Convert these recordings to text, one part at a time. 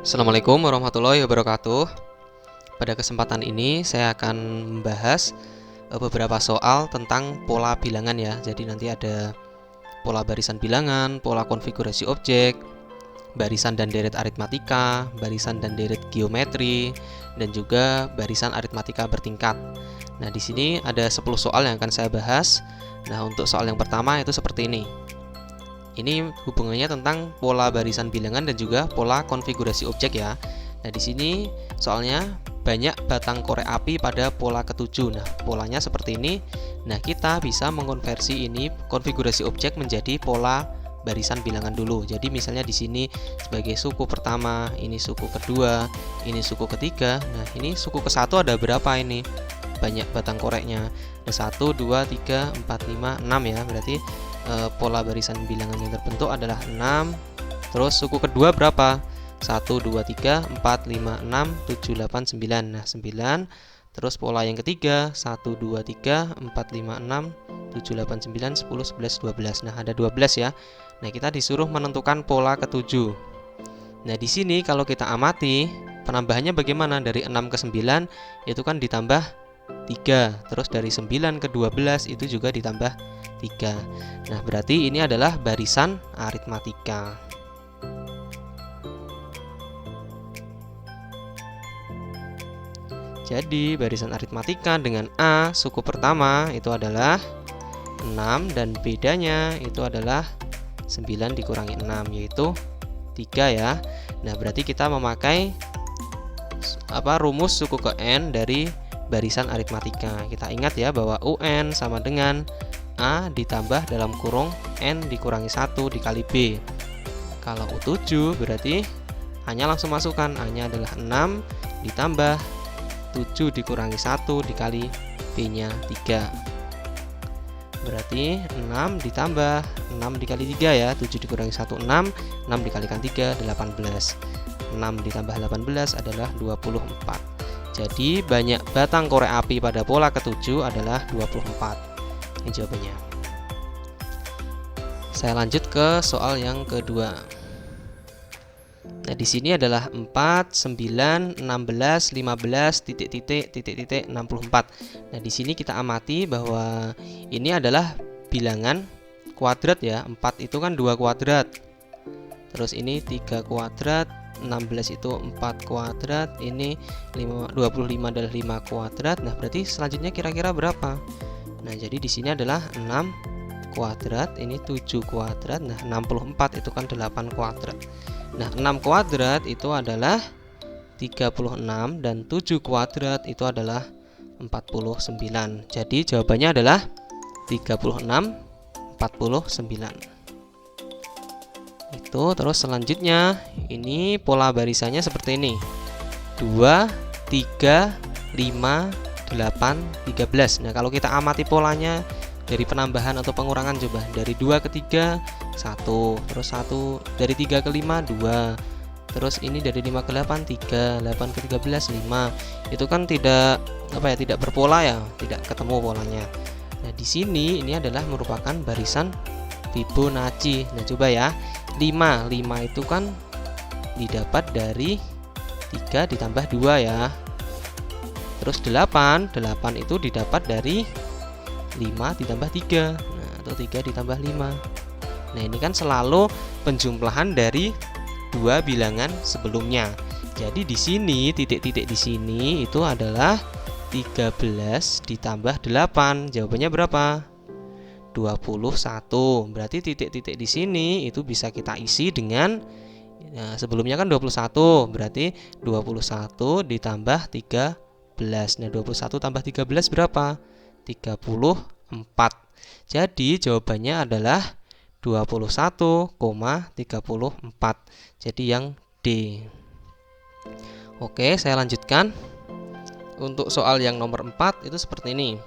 Assalamualaikum warahmatullahi wabarakatuh. Pada kesempatan ini saya akan membahas beberapa soal tentang pola bilangan ya. Jadi nanti ada pola barisan bilangan, pola konfigurasi objek, barisan dan deret aritmatika, barisan dan deret geometri, dan juga barisan aritmatika bertingkat. Nah, di sini ada 10 soal yang akan saya bahas. Nah, untuk soal yang pertama itu seperti ini. Ini hubungannya tentang pola barisan bilangan dan juga pola konfigurasi objek ya. Nah, di sini soalnya banyak batang korek api pada pola ketujuh. Nah, polanya seperti ini. Nah, kita bisa mengonversi ini konfigurasi objek menjadi pola barisan bilangan dulu. Jadi misalnya di sini sebagai suku pertama, ini suku kedua, ini suku ketiga. Nah, ini suku ke-1 ada berapa ini? Banyak batang koreknya. Ada 1, 2, 3, 4, 5, 6 ya. Berarti pola barisan bilangan yang terbentuk adalah 6. Terus suku kedua berapa? 1, 2, 3, 4, 5, 6, 7, 8, 9. Nah, 9. Terus pola yang ketiga 1, 2, 3, 4, 5, 6, 7, 8, 9, 10, 11, 12. Nah, ada 12 ya. Nah, kita disuruh menentukan pola ketujuh. Nah, di sini kalau kita amati penambahannya bagaimana? Dari 6 ke 9 itu kan ditambah 3. Terus dari 9 ke 12 itu juga ditambah 3. Nah, berarti ini adalah barisan aritmatika. Jadi, barisan aritmatika dengan A suku pertama itu adalah 6 dan bedanya itu adalah 9 dikurangi 6 yaitu 3 ya. Nah, berarti kita memakai rumus suku ke N dari barisan aritmatika. Kita ingat ya bahwa UN sama dengan A ditambah dalam kurung N dikurangi 1 dikali B. Kalau U7 berarti A-nya langsung masukkan. A-nya adalah 6 ditambah 7 dikurangi 1 dikali B-nya 3. Berarti 6 ditambah 6 dikali 3 ya. 7 dikurangi 1 6, 6 dikalikan 3 18. 6 ditambah 18 adalah 24. Jadi banyak batang korek api pada pola ketujuh adalah 24. Ini jawabannya. Saya lanjut ke soal yang kedua. Nah, di sini adalah 4, 9, 16, 15, titik-titik, 64. Nah, di sini kita amati bahwa ini adalah bilangan kuadrat ya. 4 itu kan 2 kuadrat. Terus ini 3 kuadrat, 16 itu 4 kuadrat, ini 25 adalah 5 kuadrat. Nah, berarti selanjutnya kira-kira berapa? Nah, jadi di sini adalah 6 kuadrat, ini 7 kuadrat. Nah, 64 itu kan 8 kuadrat. Nah, 6 kuadrat itu adalah 36 dan 7 kuadrat itu adalah 49. Jadi jawabannya adalah 36, 49. Itu terus selanjutnya ini pola barisannya seperti ini. 2, 3, 5, 8, 13. Nah, kalau kita amati polanya dari penambahan atau pengurangan coba. Dari 2 ke 3 1, terus 1 dari 3 ke 5 2. Terus ini dari 5 ke 8 3, 8 ke 13 5. Itu kan tidak tidak berpola ya, tidak ketemu polanya. Nah, di sini ini adalah merupakan barisan Fibonacci. Nah, coba ya. 5 itu kan didapat dari 3 ditambah 2 ya. Terus 8 itu didapat dari 5 ditambah 3. Nah, atau 3 ditambah 5. Nah, ini kan selalu penjumlahan dari dua bilangan sebelumnya. Jadi di sini titik-titik di sini itu adalah 13 ditambah 8. Jawabannya berapa? 21. Berarti titik-titik di sini itu bisa kita isi dengan sebelumnya kan 21. Berarti 21 ditambah 13. Nah, 21 tambah 13 berapa? 34. Jadi jawabannya adalah 21,34. Jadi yang D. Oke, saya lanjutkan. Untuk soal yang nomor 4 itu seperti ini.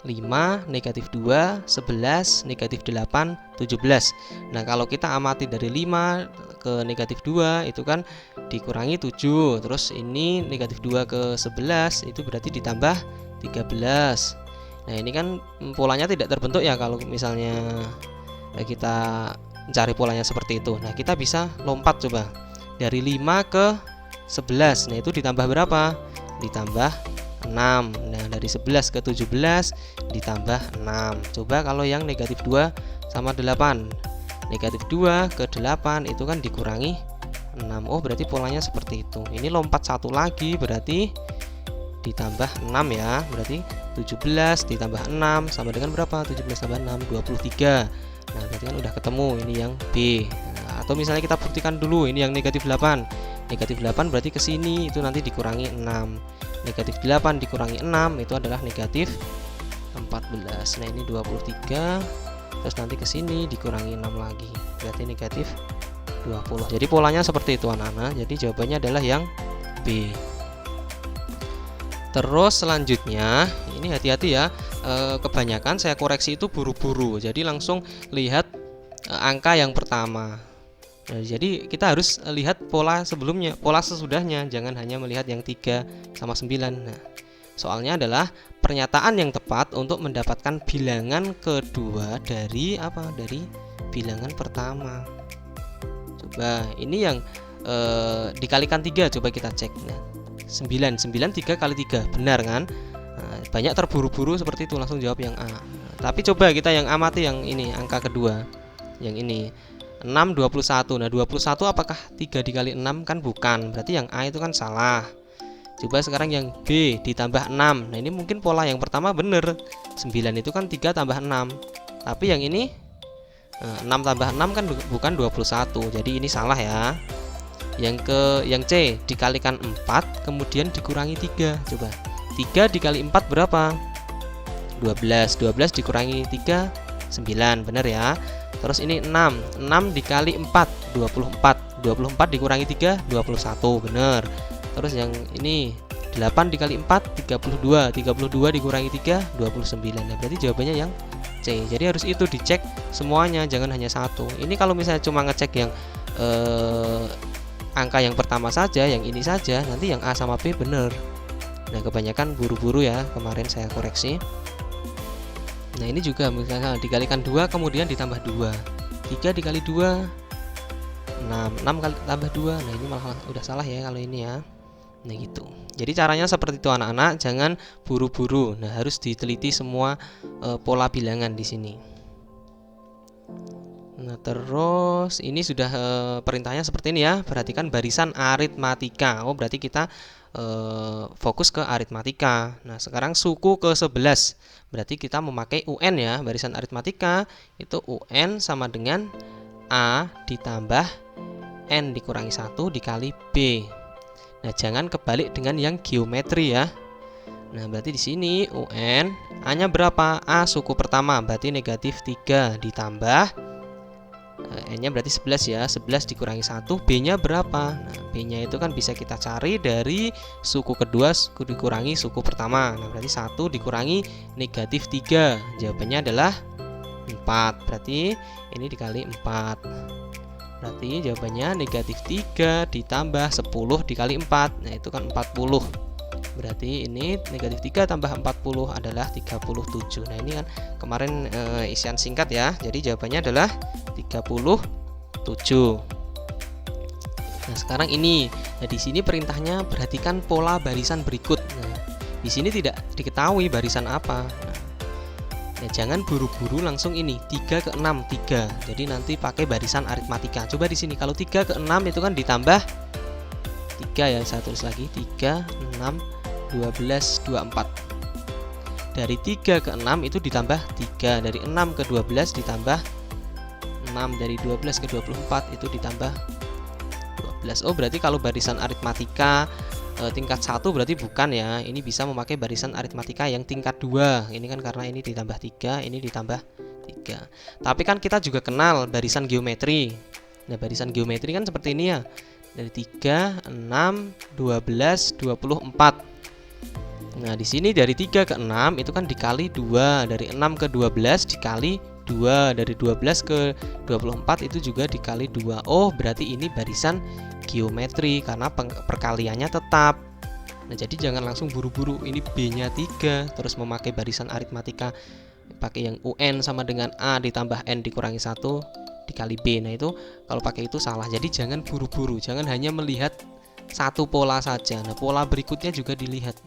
5, negatif 2, 11, negatif 8, 17. Nah, kalau kita amati dari 5 ke negatif 2 itu kan dikurangi 7. Terus ini negatif 2 ke 11 itu berarti ditambah 13. Nah, ini kan polanya tidak terbentuk ya kalau misalnya kita mencari polanya seperti itu. Nah, kita bisa lompat coba. dari 5 ke 11. Nah, itu ditambah berapa? Ditambah 6. Nah, dari 11 ke 17 ditambah 6. Coba kalau yang negatif 2 sama 8. Negatif 2 ke 8 itu kan dikurangi 6. Oh, berarti polanya seperti itu. Ini lompat satu lagi, berarti ditambah 6 ya. Berarti 17 ditambah 6 sama dengan berapa? 17 tambah 6, 23. Nah, berarti kan udah ketemu ini yang B. Nah, atau misalnya kita buktikan dulu ini yang negatif 8. Negatif 8 berarti ke sini itu nanti dikurangi 6. Negatif 8 dikurangi 6 itu adalah negatif 14. Nah, ini 23. Terus nanti ke sini dikurangi 6 lagi. Berarti negatif 20. Jadi polanya seperti itu anak-anak. Jadi jawabannya adalah yang B. Terus selanjutnya, ini hati-hati ya, kebanyakan saya koreksi itu buru-buru, jadi langsung lihat angka yang pertama. Nah, jadi kita harus lihat pola sebelumnya, pola sesudahnya, jangan hanya melihat yang 3 sama 9. Nah, soalnya adalah pernyataan yang tepat untuk mendapatkan bilangan kedua dari apa? Dari bilangan pertama. Coba ini yang dikalikan 3, coba kita cek. Nah, 9 3 kali 3 benar kan? Nah, banyak terburu-buru seperti itu langsung jawab yang A. Tapi coba kita yang amati yang ini, angka kedua. Yang ini 6 21. Nah, 21 apakah 3 dikali 6? Kan bukan. Berarti yang A itu kan salah. Coba sekarang yang B ditambah 6. Nah, ini mungkin pola yang pertama benar. 9 itu kan 3 tambah 6. Tapi yang ini 6 tambah 6 kan bukan 21. Jadi ini salah ya. Yang C dikalikan 4 kemudian dikurangi 3. Coba 3 dikali 4 berapa? 12. 12 dikurangi 3 9, benar ya. Terus ini 6 dikali 4 24. 24 dikurangi 3 21, benar. Terus yang ini 8 dikali 4 32. 32 dikurangi 3 29. Nah, berarti jawabannya yang C. Jadi harus itu dicek semuanya, jangan hanya satu. Ini kalau misalnya cuma ngecek yang angka yang pertama saja, yang ini saja, nanti yang A sama B benar. Nah, kebanyakan buru-buru ya, kemarin saya koreksi. Nah, ini juga misalnya dikalikan 2 kemudian ditambah 2. 3 dikali 2 6 kali tambah 2. Nah, ini malah udah salah ya kalau ini ya. Nah, gitu. Jadi caranya seperti itu anak-anak, jangan buru-buru. Nah, harus diteliti semua pola bilangan di sini. Nah, terus ini sudah perintahnya seperti ini ya. Perhatikan barisan aritmatika. Oh, berarti kita fokus ke aritmatika. Nah, sekarang suku ke-11. Berarti kita memakai UN ya. Barisan aritmatika itu UN sama dengan A ditambah N dikurangi 1 dikali B. Nah, jangan kebalik dengan yang geometri ya. Nah, berarti di sini UN A-nya berapa? A suku pertama, berarti negatif 3 ditambah N-nya berarti 11 ya. 11 dikurangi 1, B-nya berapa? Nah, B-nya itu kan bisa kita cari dari suku kedua dikurangi suku pertama. Nah, berarti 1 dikurangi negatif 3. Jawabannya adalah 4. Berarti ini dikali 4. Berarti jawabannya negatif 3 ditambah 10 dikali 4. Nah, itu kan 40. Berarti ini negatif 3 tambah 40 adalah 37. Nah, ini kan kemarin isian singkat ya. Jadi jawabannya adalah 37. Nah, sekarang ini. Nah, di sini perintahnya perhatikan pola barisan berikut. Nah, di sini tidak diketahui barisan apa. Nah, jangan buru-buru langsung ini 3 ke 6 3. Jadi nanti pakai barisan aritmatika. Coba di sini kalau 3 ke 6 itu kan ditambah 3 ya, saya tulis lagi 3 6 12 24. Dari 3 ke 6 itu ditambah 3, dari 6 ke 12 ditambah 6, dari 12 ke 24 itu ditambah 12. Oh, berarti kalau barisan aritmatika tingkat 1 berarti bukan ya. Ini bisa memakai barisan aritmatika yang tingkat 2. Ini kan karena ini ditambah 3, ini ditambah 3. Tapi kan kita juga kenal barisan geometri. Nah, barisan geometri kan seperti ini ya. Dari 3, 6, 12, 24. Nah, di sini dari 3 ke 6 itu kan dikali 2, dari 6 ke 12 dikali 2, dari 12 ke 24 itu juga dikali 2. Oh, berarti ini barisan geometri karena perkaliannya tetap. Nah, jadi jangan langsung buru-buru ini B-nya 3 terus memakai barisan aritmatika pakai yang UN sama dengan A ditambah N dikurangi 1 dikali B. Nah itu kalau pakai itu salah, jadi jangan buru-buru, jangan hanya melihat satu pola saja. Nah pola berikutnya juga dilihat,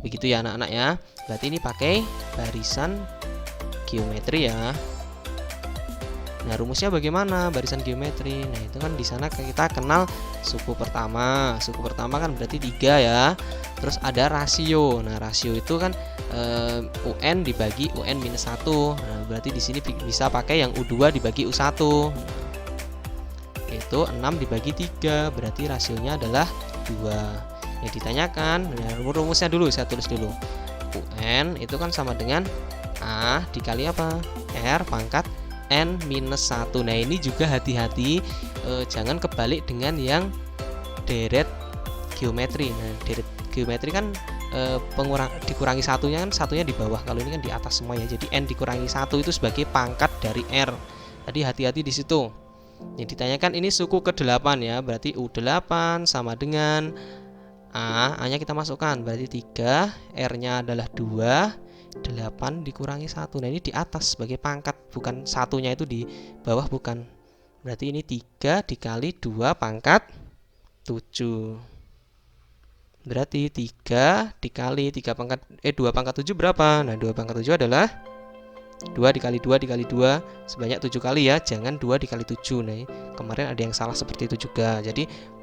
begitu ya anak-anak ya. Berarti ini pakai barisan geometri ya. Nah rumusnya bagaimana barisan geometri? Nah itu kan di sana kita kenal suku pertama. Suku pertama kan berarti 3 ya. Terus ada rasio. Nah rasio itu kan UN dibagi UN minus 1. Nah berarti di sini bisa pakai yang U2 dibagi U1. Yaitu 6 dibagi 3. Berarti rasionya adalah 2. Yang ditanyakan, nah, rumusnya dulu saya tulis dulu. UN itu kan sama dengan A dikali apa? R pangkat N minus 1. Nah ini juga hati-hati, jangan kebalik dengan yang deret geometri. Nah deret geometri kan dikurangi satunya kan, satunya di bawah, kalau ini kan di atas semua ya. Jadi N dikurangi 1 itu sebagai pangkat dari R. Tadi hati-hati di situ. Yang ditanyakan ini suku ke-8 ya, berarti U8 sama dengan A nya kita masukkan, berarti 3, R-nya adalah 2, 8 dikurangi 1. Nah ini di atas sebagai pangkat, bukan satunya itu di bawah, bukan. Berarti ini 3 dikali 2 pangkat 7. Berarti 3 dikali 3 pangkat 2 pangkat 7 berapa? Nah 2 pangkat 7 adalah 2 dikali 2 dikali 2 sebanyak 7 kali ya, jangan 2 dikali 7. Nah kemarin ada yang salah seperti itu juga. Jadi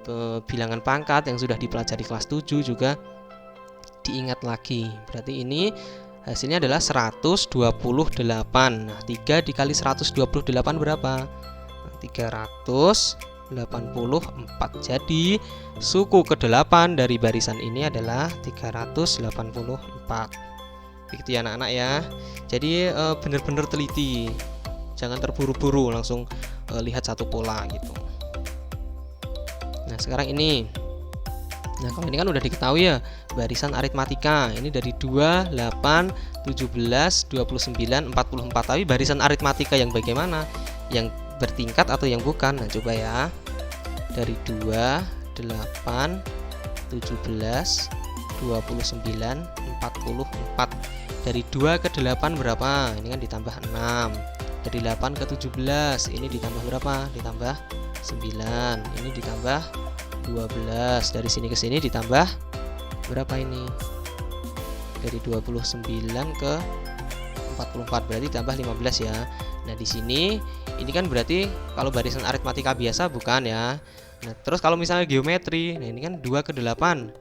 bilangan pangkat yang sudah dipelajari kelas 7 juga diingat lagi. Berarti ini hasilnya adalah 128. Nah, 3 dikali 128 berapa? 384. Jadi suku ke-8 dari barisan ini adalah 384. Begitu ya anak-anak ya. Jadi benar-benar teliti. Jangan terburu-buru langsung lihat satu pola gitu. Nah, sekarang ini. Nah, kalau ini kan udah diketahui ya, barisan aritmatika. Ini dari 2, 8, 17, 29, 44. Tapi barisan aritmatika yang bagaimana? Yang bertingkat atau yang bukan? Nah, coba ya. Dari 2, 8, 17, 29, 44. Dari 2 ke 8 berapa? Ini kan ditambah 6. Dari 8 ke 17, ini ditambah berapa? Ditambah 9. Ini ditambah 12. Dari sini ke sini ditambah berapa ini? Dari 29 ke 44 berarti tambah 15 ya. Nah, di sini ini kan berarti kalau barisan aritmatika biasa bukan ya. Nah, terus kalau misalnya geometri, nah ini kan 2 ke 8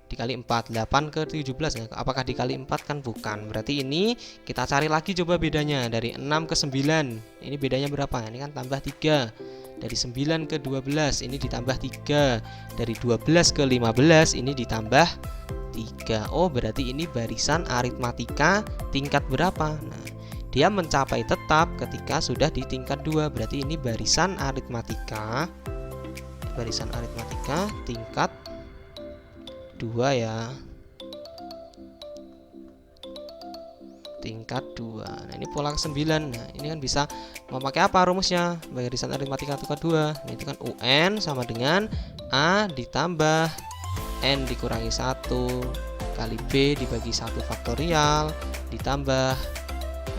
dikali 4, 8 ke 17 ya. Apakah dikali 4 kan bukan. Berarti ini kita cari lagi coba bedanya dari 6 ke 9. Ini bedanya berapa? Ini kan tambah 3. Dari 9 ke 12 ini ditambah 3. Dari 12 ke 15 ini ditambah 3. Oh, berarti ini barisan aritmatika tingkat berapa? Nah, dia mencapai tetap ketika sudah di tingkat 2. Berarti ini barisan aritmatika tingkat 2 ya. Tingkat 2. Nah, ini pola ke-9. Nah, ini kan bisa memakai apa rumusnya? Barisan aritmatika tingkat 2. Nah, itu kan UN sama dengan A ditambah N dikurangi 1 kali B dibagi 1 faktorial ditambah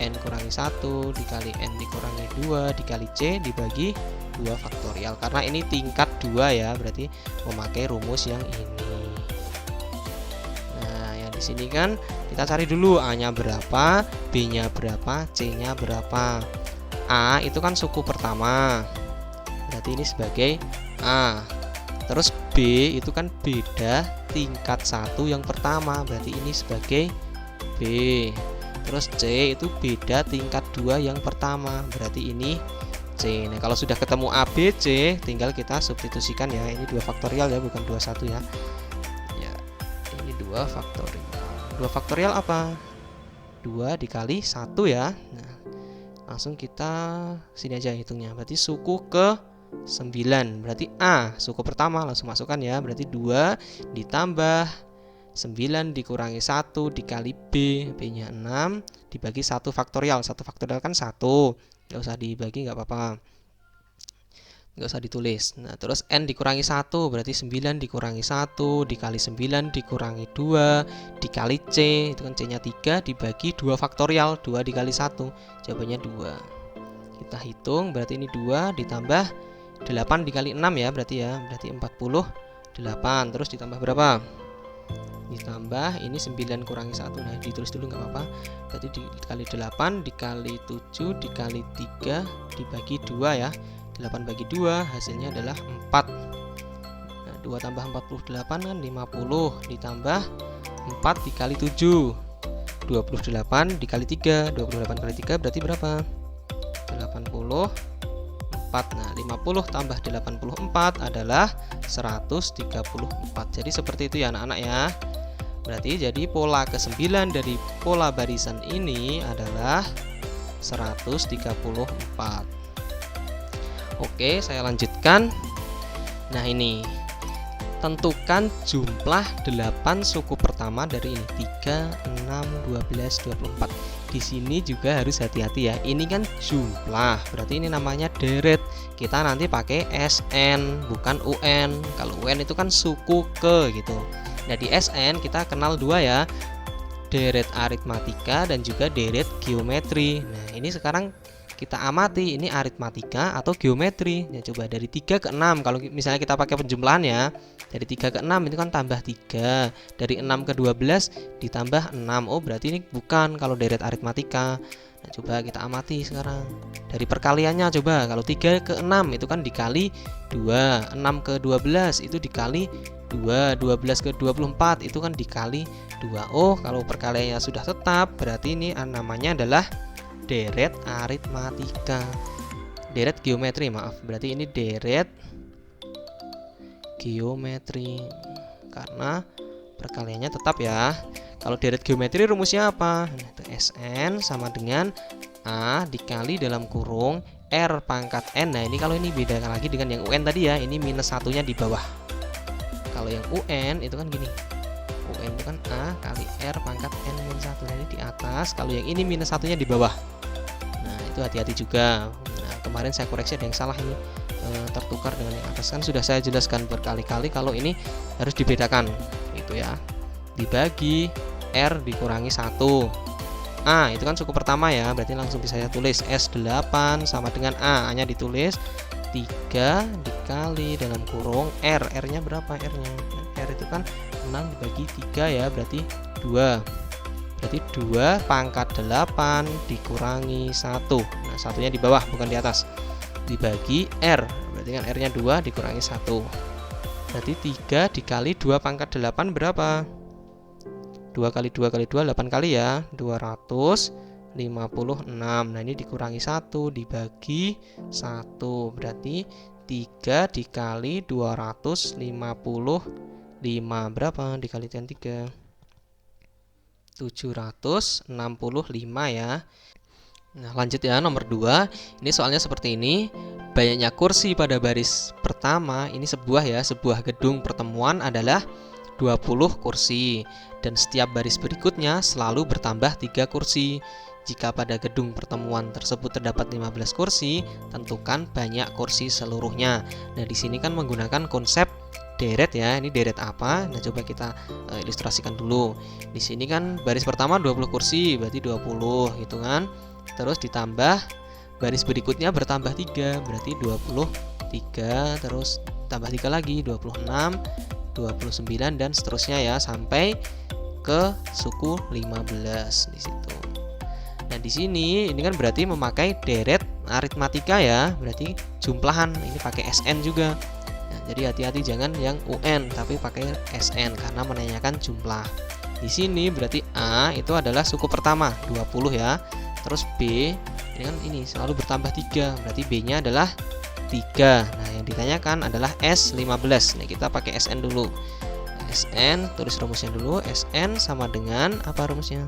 N kurangi 1 dikali N dikurangi 2 dikali C dibagi 2 faktorial. Karena ini tingkat 2 ya, berarti memakai rumus yang ini. Nah, yang di sini kan kita cari dulu A-nya berapa, B-nya berapa, C-nya berapa. A itu kan suku pertama, berarti ini sebagai A. Terus B itu kan beda tingkat 1 yang pertama, berarti ini sebagai B. Terus C itu beda tingkat 2 yang pertama, berarti ini C. Nah, kalau sudah ketemu A, B, C, tinggal kita substitusikan ya. Ini 2 faktorial ya, bukan 21 ya. Ya, ini 2 faktorial. 2 faktorial apa? 2 dikali 1 ya. Nah, langsung kita sini aja hitungnya. Berarti suku ke 9. Berarti A, suku pertama langsung masukkan ya. Berarti 2 ditambah 9 dikurangi 1 dikali B, B-nya 6 dibagi 1 faktorial. 1 faktorial kan 1. Nggak usah dibagi, nggak apa-apa, nggak usah ditulis. Nah, terus N dikurangi 1 berarti 9 dikurangi 1 dikali 9 dikurangi 2 dikali C, itu kan C nya 3 dibagi 2 faktorial, 2 dikali 1 jawabannya 2 gitu Kita hitung, berarti ini 2 ditambah 8 dikali 6 ya, berarti 48. Terus ditambah berapa? Ditambah ini 9 kurangi 1. Nah, ditulis dulu nggak apa-apa. Berarti dikali 8 dikali 7 dikali 3 dibagi 2 ya. 8 bagi 2 hasilnya adalah 4. Nah, 2 tambah 48 kan 50 ditambah 4 dikali 7 28 dikali 3. 28 kali 3 berarti berapa? 84. Nah, 50 tambah 84 adalah 134. Jadi seperti itu ya anak-anak ya. Berarti jadi pola ke-9 dari pola barisan ini adalah 134. Oke, saya lanjutkan. Nah, ini tentukan jumlah 8 suku pertama dari ini 3, 6, 12, 24. Di sini juga harus hati-hati ya. Ini kan jumlah, berarti ini namanya deret. Kita nanti pakai SN bukan UN. Kalau UN itu kan suku ke gitu. Nah, di SN kita kenal 2 ya. Deret aritmatika dan juga deret geometri. Nah, ini sekarang kita amati ini aritmatika atau geometri. Ya, coba dari 3 ke 6. Kalau misalnya kita pakai penjumlahan ya, dari 3 ke 6 itu kan tambah 3. Dari 6 ke 12 ditambah 6. Oh, berarti ini bukan kalau deret aritmatika. Nah, coba kita amati sekarang. Dari perkaliannya coba. Kalau 3 ke 6 itu kan dikali 2. 6 ke 12 itu dikali 2. 12 ke 24 itu kan dikali 2. Oh, kalau perkaliannya sudah tetap, berarti ini namanya adalah deret aritmatika. Deret geometri, maaf. Berarti ini deret geometri karena perkaliannya tetap ya. Kalau deret geometri rumusnya apa? Nah, itu SN sama dengan A dikali dalam kurung R pangkat N. Nah, ini kalau ini beda lagi dengan yang UN tadi ya. Ini minus satunya di bawah. Kalau yang UN itu kan gini. UN itu kan A kali R pangkat N minus 1. Nah, ini di atas. Kalau yang ini minus satunya di bawah. Nah, itu hati-hati juga. Nah, kemarin saya koreksi ada yang salah ini. Tertukar dengan yang atas, kan sudah saya jelaskan berkali-kali kalau ini harus dibedakan gitu ya. Dibagi R dikurangi 1. A itu kan suku pertama ya, berarti langsung bisa saya tulis S8 sama dengan A-nya ditulis 3 dikali dalam kurung R. R-nya berapa R-nya? R itu kan 6 dibagi 3 ya, berarti 2. Berarti 2 pangkat 8 dikurangi 1. Nah, satunya di bawah bukan di atas. Dibagi R, berarti kan R-nya 2 dikurangi 1. Berarti 3 dikali 2 pangkat 8 berapa? 2 kali 2 kali 2 8 kali ya, 256. Nah, ini dikurangi 1 dibagi 1. Berarti 3 dikali 255 berapa dikali dengan 3? 765 ya. Nah, lanjut ya, nomor 2. Ini soalnya seperti ini. Banyaknya kursi pada baris pertama, ini sebuah gedung pertemuan adalah 20 kursi. Dan setiap baris berikutnya selalu bertambah 3 kursi. Jika pada gedung pertemuan tersebut terdapat 15 kursi, tentukan banyak kursi seluruhnya. Nah, di sini kan menggunakan konsep deret ya. Ini deret apa? Nah, coba kita ilustrasikan dulu. Di sini kan baris pertama 20 kursi, berarti 20 gitu kan. Terus ditambah baris berikutnya bertambah 3, berarti 23, terus tambah 3 lagi 26, 29 dan seterusnya ya sampai ke suku 15 di situ. Nah, di sini ini kan berarti memakai deret aritmatika ya, berarti jumlahan. Ini pakai SN juga. Nah, jadi hati-hati jangan yang UN tapi pakai SN karena menanyakan jumlah. Di sini berarti A itu adalah suku pertama 20 ya. Terus B ini kan ini selalu bertambah 3, berarti B-nya adalah 3. Nah, yang ditanyakan adalah S15. Nah, kita pakai SN dulu. SN, tulis rumusnya dulu. SN sama dengan apa rumusnya?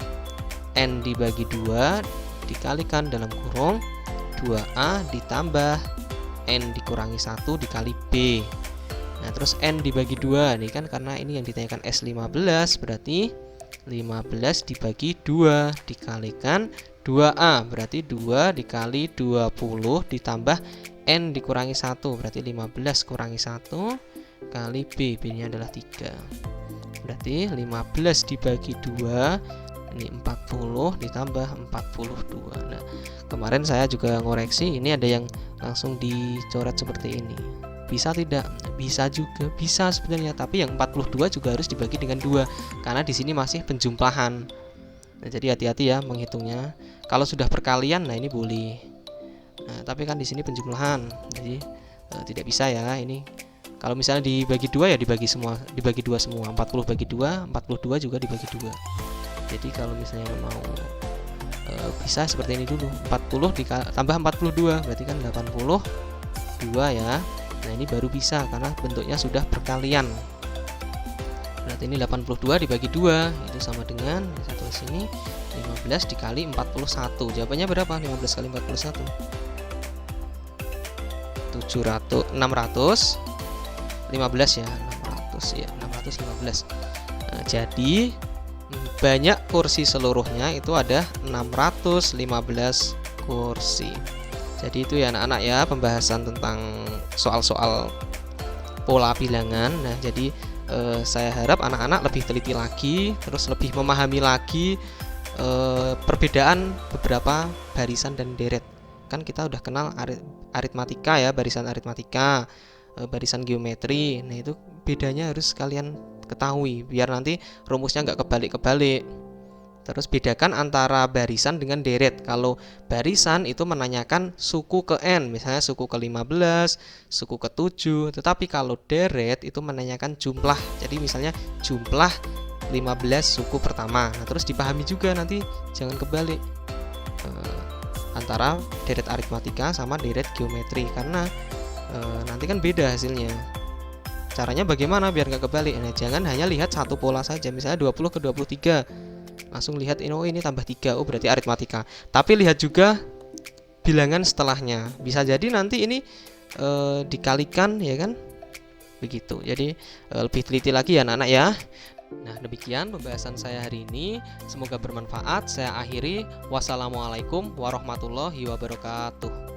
N dibagi 2 dikalikan dalam kurung 2A ditambah N dikurangi 1 dikali B. Nah, terus N dibagi 2. Ini kan karena ini yang ditanyakan S15, berarti 15 dibagi 2 dikalikan 2A, berarti 2 dikali 20 ditambah N dikurangi 1, berarti 15 kurangi 1 kali B, B nya adalah 3. Berarti 15 dibagi 2 Ini 40 ditambah 42. Nah, kemarin saya juga ngoreksi, ini ada yang langsung dicoret seperti ini. Bisa tidak? Bisa juga, bisa sebenarnya, tapi yang 42 juga harus dibagi dengan 2 karena di sini masih penjumlahan. Nah, jadi hati-hati ya menghitungnya. Kalau sudah perkalian, nah ini boleh. Nah, tapi kan di sini penjumlahan, jadi tidak bisa ya ini. Kalau misalnya dibagi 2 ya dibagi semua, dibagi 2 semua. 40 bagi 2, 42 juga dibagi 2. Jadi kalau misalnya mau bisa seperti ini dulu. 40 tambah 42 berarti kan 82 ya. Nah, ini baru bisa karena bentuknya sudah perkalian. Berarti ini 82 dibagi 2 itu sama dengan satu sini 15 dikali 41. Jawabannya berapa? 15 kali 41. 615 ya, 615. Nah, jadi banyak kursi seluruhnya itu ada 615 kursi. Jadi itu ya anak-anak ya pembahasan tentang soal-soal pola bilangan. Nah, jadi saya harap anak-anak lebih teliti lagi, terus lebih memahami lagi perbedaan beberapa barisan dan deret. Kan kita udah kenal aritmatika ya, barisan aritmatika, barisan geometri. Nah, itu bedanya harus kalian ketahui biar nanti rumusnya nggak kebalik-kebalik. Terus bedakan antara barisan dengan deret. Kalau barisan itu menanyakan suku ke n, misalnya suku ke-15, suku ke-7. Tetapi kalau deret itu menanyakan jumlah. Jadi misalnya jumlah 15 suku pertama. Nah, terus dipahami juga nanti jangan kebalik antara deret aritmatika sama deret geometri, karena nanti kan beda hasilnya. Caranya bagaimana biar nggak kebalik? Nah, jangan hanya lihat satu pola saja, misalnya 20 ke 23. Langsung lihat ini tambah 3, oh berarti aritmatika. Tapi lihat juga bilangan setelahnya. Bisa jadi nanti ini dikalikan ya kan? Begitu. Jadi lebih teliti lagi ya anak-anak ya. Nah, demikian pembahasan saya hari ini. Semoga bermanfaat. Saya akhiri. Wassalamualaikum warahmatullahi wabarakatuh.